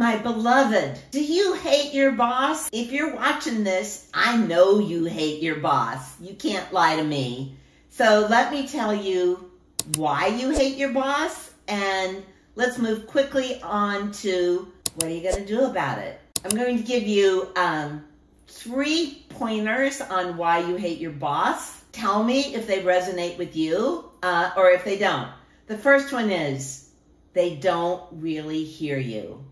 My beloved, do you hate your boss? If you're watching this, I know you hate your boss. You can't lie to me. So let me tell you why you hate your boss, and let's move quickly on to what are you going to do about it. I'm going to give you 3 pointers on why you hate your boss. Tell me if they resonate with you or if they don't. The first one is they don't really hear you.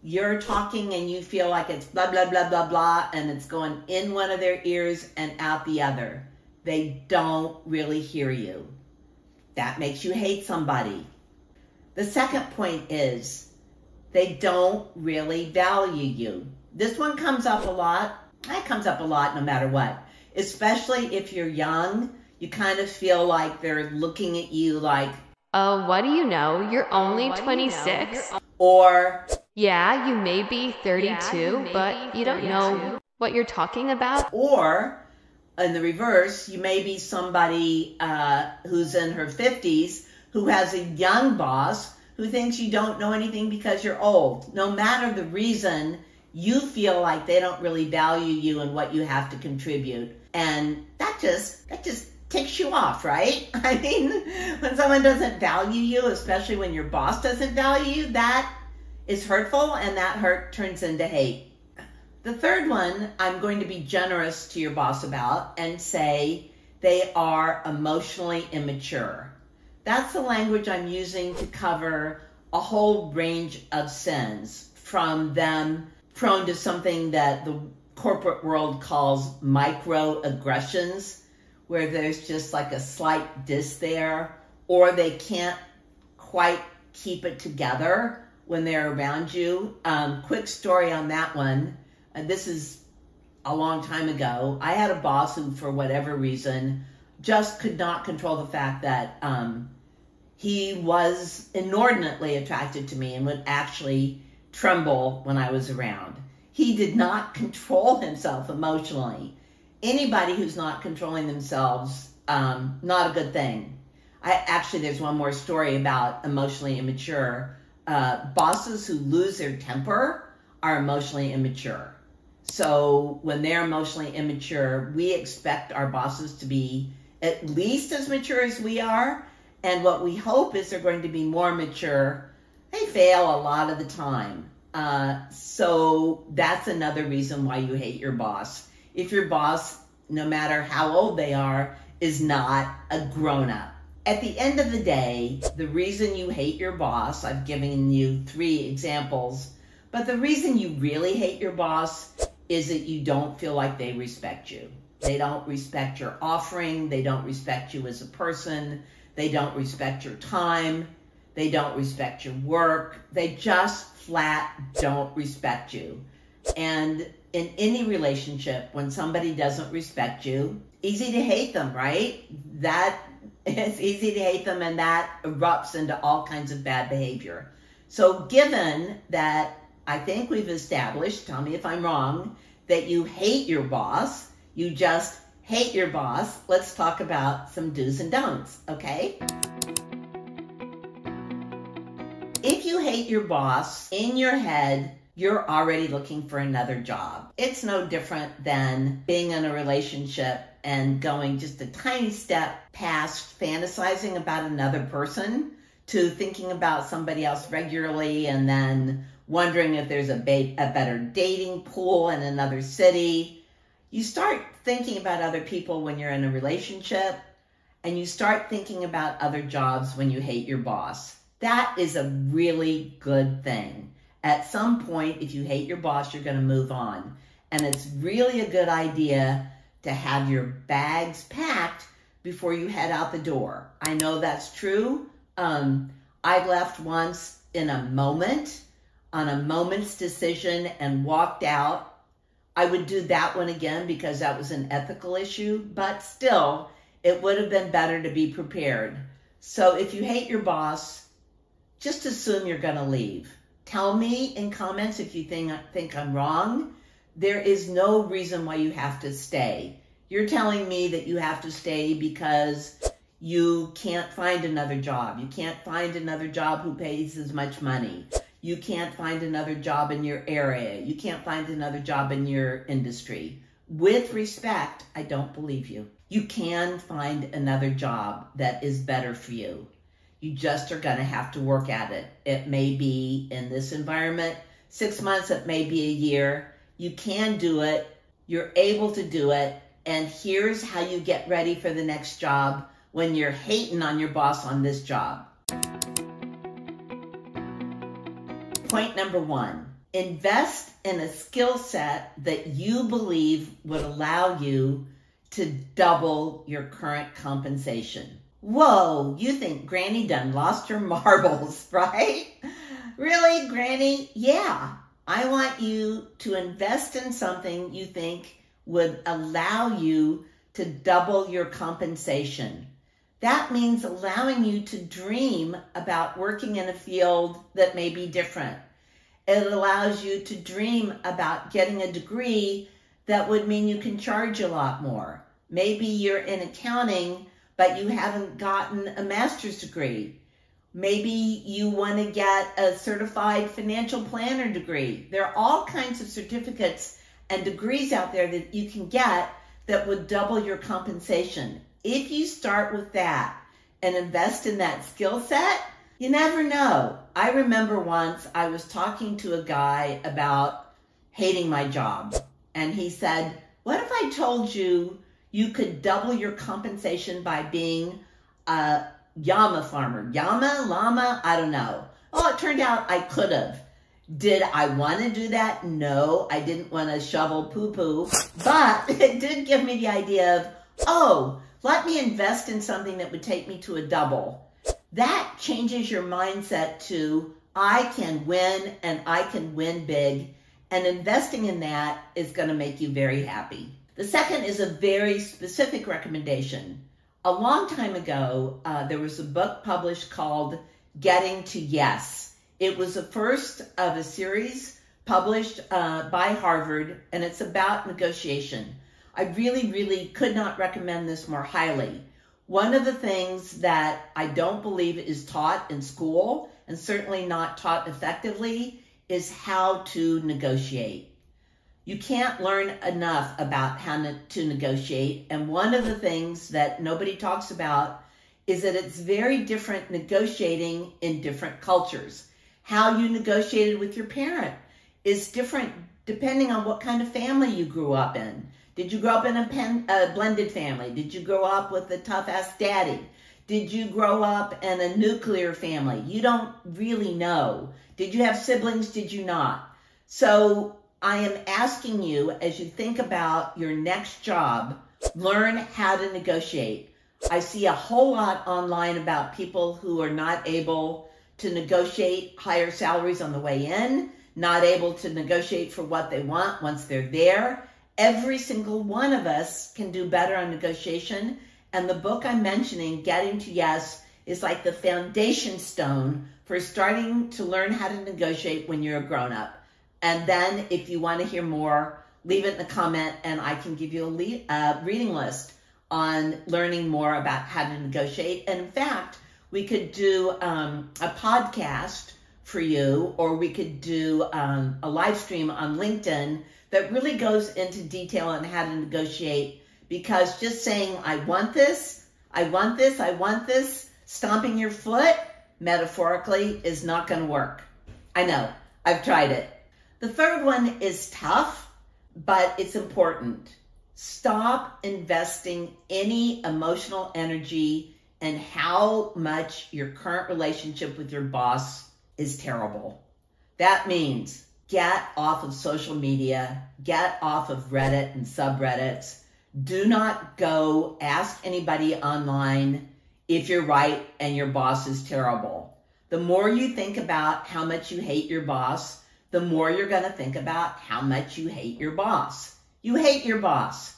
You're talking and you feel like it's blah, blah, blah, blah, blah, and it's going in one of their ears and out the other. They don't really hear you. That makes you hate somebody. The second point is they don't really value you. This one comes up a lot. It comes up a lot no matter what. Especially if you're young, you kind of feel like they're looking at you like, oh, what do you know? You're only 26. Or, yeah, you may be 32, but you don't know what you're talking about. Or, in the reverse, you may be somebody who's in her 50s who has a young boss who thinks you don't know anything because you're old. No matter the reason, you feel like they don't really value you and what you have to contribute. And that just ticks you off, right? I mean, when someone doesn't value you, especially when your boss doesn't value you, that is hurtful, and that hurt turns into hate. The third one, I'm going to be generous to your boss about and say they are emotionally immature. That's the language I'm using to cover a whole range of sins, from them prone to something that the corporate world calls microaggressions, where there's just like a slight diss there, or they can't quite keep it together when they're around you. Quick story on that one. This is a long time ago. I had a boss who, for whatever reason, just could not control the fact that he was inordinately attracted to me and would actually tremble when I was around. He did not control himself emotionally. Anybody who's not controlling themselves, not a good thing. Actually, there's one more story about emotionally immature. Bosses who lose their temper are emotionally immature. So when they're emotionally immature, we expect our bosses to be at least as mature as we are. And what we hope is they're going to be more mature. They fail a lot of the time. So that's another reason why you hate your boss. If your boss, no matter how old they are, is not a grown-up. At the end of the day, the reason you hate your boss, I've given you 3 examples, but the reason you really hate your boss is that you don't feel like they respect you. They don't respect your offering. They don't respect you as a person. They don't respect your time. They don't respect your work. They just flat don't respect you. And in any relationship, when somebody doesn't respect you, easy to hate them, right? It's easy to hate them, and that erupts into all kinds of bad behavior. So given that I think we've established, tell me if I'm wrong, that you hate your boss, you just hate your boss, let's talk about some do's and don'ts, okay? If you hate your boss, in your head, you're already looking for another job. It's no different than being in a relationship and going just a tiny step past fantasizing about another person to thinking about somebody else regularly and then wondering if there's a better dating pool in another city. You start thinking about other people when you're in a relationship, and you start thinking about other jobs when you hate your boss. That is a really good thing. At some point, if you hate your boss, you're going to move on. And it's really a good idea to have your bags packed before you head out the door. I know that's true. I left once in a moment, on a moment's decision, and walked out. I would do that one again because that was an ethical issue, but still, it would have been better to be prepared. So if you hate your boss, just assume you're going to leave. Tell me in comments if you think I'm wrong. There is no reason why you have to stay. You're telling me that you have to stay because you can't find another job. You can't find another job who pays as much money. You can't find another job in your area. You can't find another job in your industry. With respect, I don't believe you. You can find another job that is better for you. You just are going to have to work at it. It may be in this environment 6 months, it may be a year. You can do it. You're able to do it. And here's how you get ready for the next job when you're hating on your boss on this job. Point number 1, invest in a skill set that you believe would allow you to double your current compensation. Whoa, you think Granny done lost her marbles, right? Really, Granny? Yeah. I want you to invest in something you think would allow you to double your compensation. That means allowing you to dream about working in a field that may be different. It allows you to dream about getting a degree that would mean you can charge a lot more. Maybe you're in accounting, but you haven't gotten a master's degree. Maybe you want to get a certified financial planner degree. There are all kinds of certificates and degrees out there that you can get that would double your compensation. If you start with that and invest in that skill set, you never know. I remember once I was talking to a guy about hating my job, and he said, what if I told you you could double your compensation by being a llama farmer? Llama, I don't know. Oh, it turned out I could have. Did I want to do that? No, I didn't want to shovel poo-poo, but it did give me the idea of, oh, let me invest in something that would take me to a double. That changes your mindset to, I can win and I can win big, and investing in that is going to make you very happy. The second is a very specific recommendation. A long time ago, there was a book published called Getting to Yes. It was the first of a series published by Harvard, and it's about negotiation. I really could not recommend this more highly. One of the things that I don't believe is taught in school, and certainly not taught effectively, is how to negotiate. You can't learn enough about how to negotiate, and one of the things that nobody talks about is that it's very different negotiating in different cultures. How you negotiated with your parent is different depending on what kind of family you grew up in. Did you grow up in a blended family? Did you grow up with a tough-ass daddy? Did you grow up in a nuclear family? You don't really know. Did you have siblings? Did you not? So I am asking you, as you think about your next job, learn how to negotiate. I see a whole lot online about people who are not able to negotiate higher salaries on the way in, not able to negotiate for what they want once they're there. Every single one of us can do better on negotiation. And the book I'm mentioning, Getting to Yes, is like the foundation stone for starting to learn how to negotiate when you're a grown-up. And then if you want to hear more, leave it in the comment and I can give you a reading list on learning more about how to negotiate. And in fact, we could do a podcast for you, or we could do a live stream on LinkedIn that really goes into detail on how to negotiate, because just saying, I want this, I want this, I want this, stomping your foot, metaphorically, is not going to work. I know, I've tried it. The third one is tough, but it's important. Stop investing any emotional energy in how much your current relationship with your boss is terrible. That means get off of social media, get off of Reddit and subreddits. Do not go ask anybody online if you're right and your boss is terrible. The more you think about how much you hate your boss, the more you're going to think about how much you hate your boss. You hate your boss.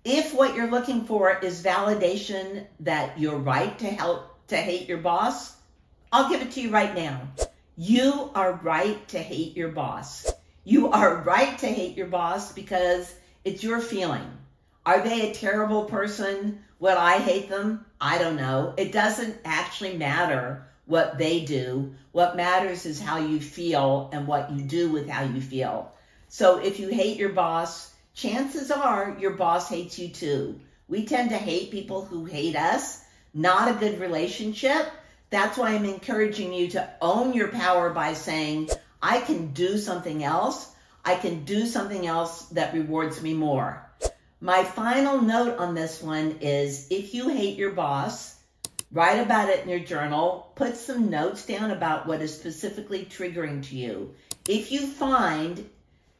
If what you're looking for is validation that you're right to hate your boss, I'll give it to you right now. You are right to hate your boss. You are right to hate your boss because it's your feeling. Are they a terrible person? Would I hate them? I don't know. It doesn't actually matter what they do. What matters is how you feel and what you do with how you feel. So if you hate your boss, chances are your boss hates you too. We tend to hate people who hate us. Not a good relationship. That's why I'm encouraging you to own your power by saying, I can do something else. I can do something else that rewards me more. My final note on this one is, if you hate your boss, write about it in your journal. Put some notes down about what is specifically triggering to you. If you find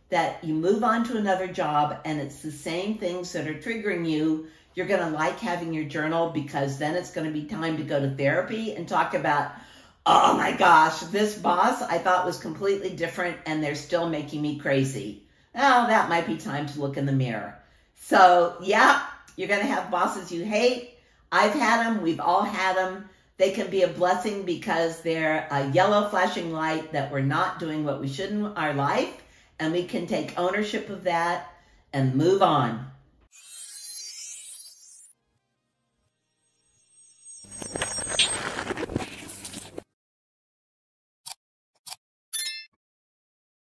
that you move on to another job and it's the same things that are triggering you, you're going to like having your journal, because then it's going to be time to go to therapy and talk about, oh my gosh, this boss I thought was completely different and they're still making me crazy. Well, that might be time to look in the mirror. So yeah, you're going to have bosses you hate. I've had them. We've all had them. They can be a blessing because they're a yellow flashing light that we're not doing what we should in our life, and we can take ownership of that and move on.